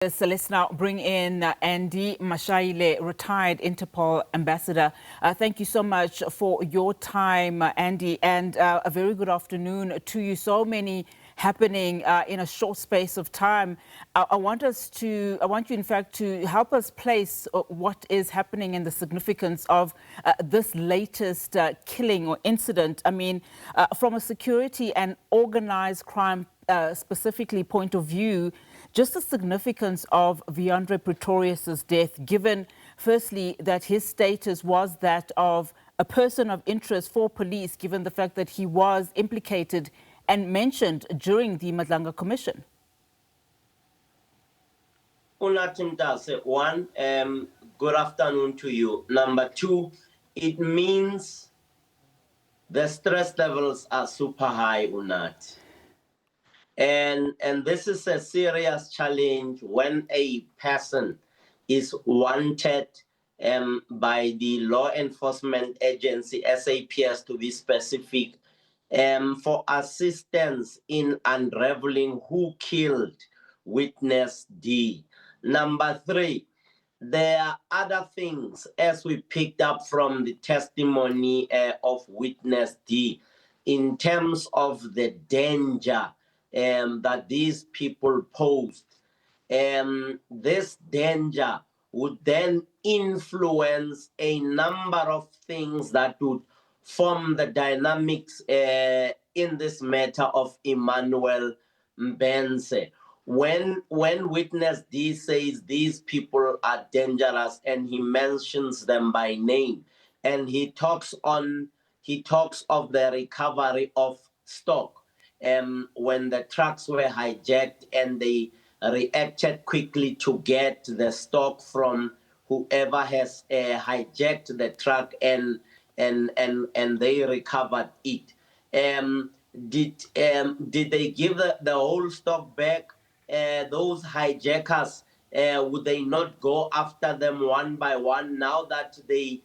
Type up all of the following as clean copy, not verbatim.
So let's now bring in Andy Mashaile, retired Interpol ambassador. Thank you so much for your time, Andy, and a very good afternoon to you. So many happening in a short space of time. I want you, in fact, to help us place what is happening and the significance of this latest killing or incident. I mean, from a security and organized crime specifically point of view, just the significance of Wiandre Pretorius's death, given firstly that his status was that of a person of interest for police, given the fact that he was implicated and mentioned during the Madlanga Commission. One, good afternoon to you. Number two, it means the stress levels are super high, Unat. And this is a serious challenge when a person is wanted by the law enforcement agency, SAPS to be specific, for assistance in unraveling who killed witness D. Number three, there are other things, as we picked up from the testimony of witness D, in terms of the danger that these people posed. This danger would then influence a number of things that would form the dynamics in this matter of Emmanuel Mbhense. When witness D says these people are dangerous and he mentions them by name, and he talks of the recovery of stock, when the trucks were hijacked and they reacted quickly to get the stock from whoever has hijacked the truck and they recovered it. Did they give the whole stock back? Those hijackers, would they not go after them one by one now that they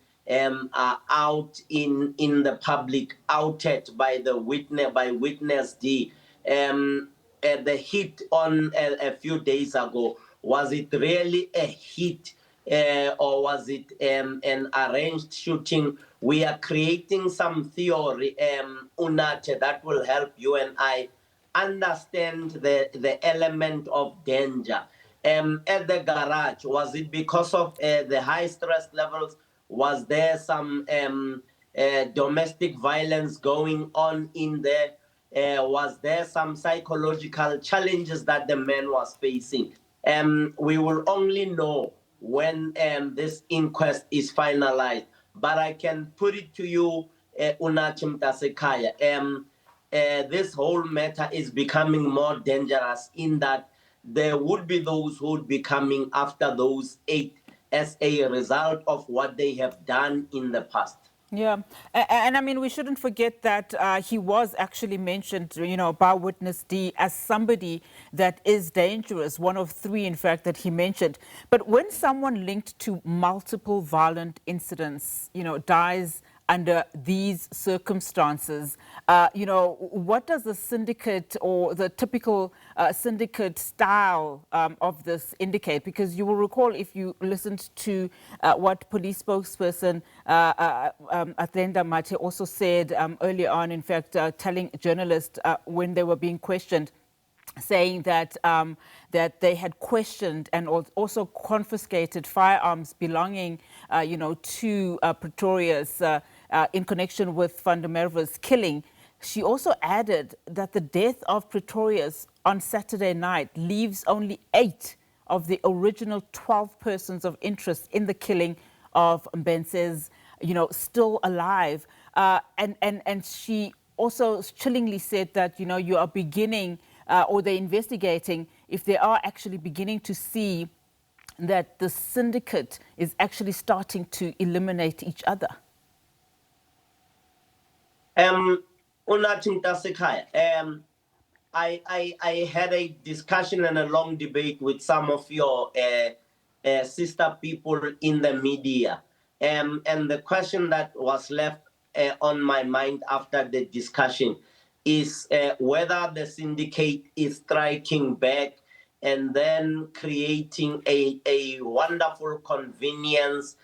are out in the public, outed by witness D? The hit on a few days ago, was it really a hit or was it an arranged shooting? We are creating some theory, Unate, that will help you and I understand the element of danger. At the garage, was it because of the high stress levels? Was there some domestic violence going on in there? Was there some psychological challenges that the man was facing? We will only know when this inquest is finalized. But I can put it to you, Unachim Tasekaya, this whole matter is becoming more dangerous in that there would be those who would be coming after those 8 as a result of what they have done in the past. Yeah, and I mean, we shouldn't forget that he was actually mentioned, by witness D as somebody that is dangerous, one of 3, in fact, that he mentioned. But when someone linked to multiple violent incidents, dies under these circumstances, what does the syndicate or the typical syndicate style of this indicate? Because you will recall, if you listened to what police spokesperson Atenda Mate also said earlier on, in fact, telling journalists when they were being questioned, saying that that they had questioned and also confiscated firearms belonging, to Pretorius in connection with Van der Merwe's killing. She also added that the death of Pretorius on Saturday night leaves only 8 of the original 12 persons of interest in the killing of Mbhense's, still alive. And she also chillingly said that, you are beginning or they're investigating if they are actually beginning to see that the syndicate is actually starting to eliminate each other. I had a discussion and a long debate with some of your sister people in the media. And the question that was left on my mind after the discussion is whether the syndicate is striking back and then creating a wonderful convenient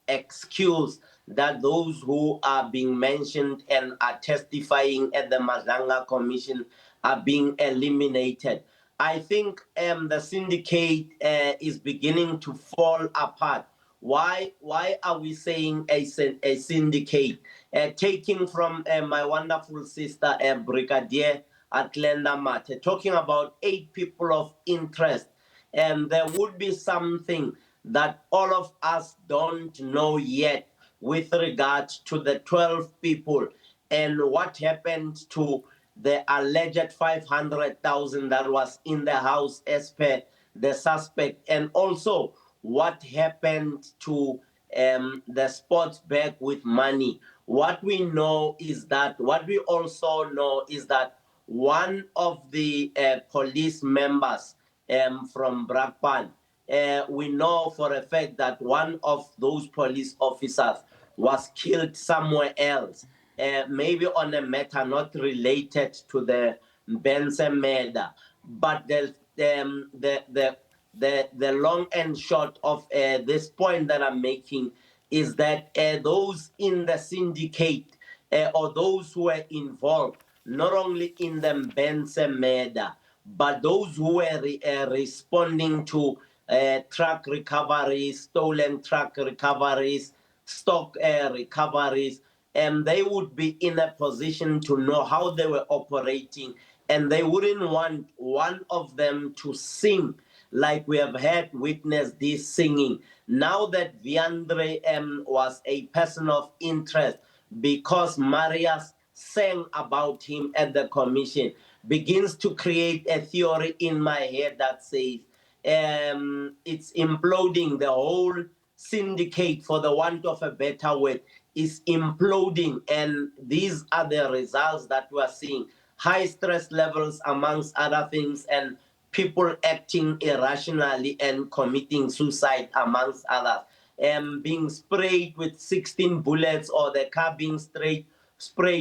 excuse that those who are being mentioned and are testifying at the Madlanga Commission are being eliminated. I think the syndicate is beginning to fall apart. Why are we saying a syndicate? Taking from my wonderful sister, Brigadier Atlanta Mate, talking about 8 people of interest. And there would be something that all of us don't know yet with regard to the 12 people and what happened to the alleged 500,000 that was in the house as per the suspect, and also what happened to the sports bag with money. What we also know is that one of the police members from Brakpan, we know for a fact that one of those police officers was killed somewhere else, maybe on a matter not related to the Mbhense murder. But the long and short of this point that I'm making is that those in the syndicate or those who were involved, not only in the Mbhense murder, but those who were responding to truck recoveries, stolen truck recoveries, stock recoveries, and they would be in a position to know how they were operating, and they wouldn't want one of them to sing like we have had witnessed this singing. Now that Wiandre was a person of interest because Marius sang about him at the commission, begins to create a theory in my head that says it's imploding. The whole syndicate, for the want of a better word, is imploding, and these are the results that we are seeing. High stress levels, amongst other things, and people acting irrationally and committing suicide, amongst others. Being sprayed with 16 bullets, or the car being sprayed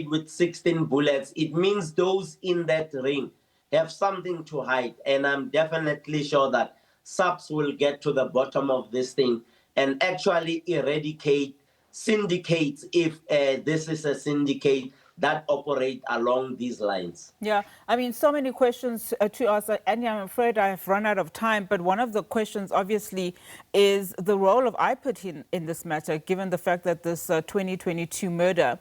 with 16 bullets. It means those in that ring have something to hide, and I'm definitely sure that SABC will get to the bottom of this thing and actually eradicate syndicates if this is a syndicate that operate along these lines. Yeah, I mean, so many questions to ask, and I'm afraid I have run out of time. But one of the questions, obviously, is the role of IPID in this matter, given the fact that this 2022 murder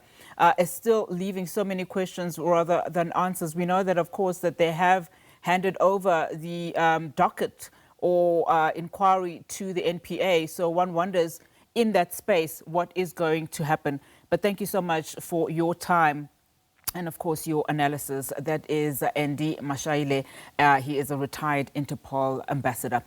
is still leaving so many questions rather than answers. We know that, of course, that they have handed over the docket or inquiry to the NPA. So one wonders, in that space, what is going to happen. But thank you so much for your time. And of course, your analysis. That is Andy Mashaile. He is a retired Interpol ambassador.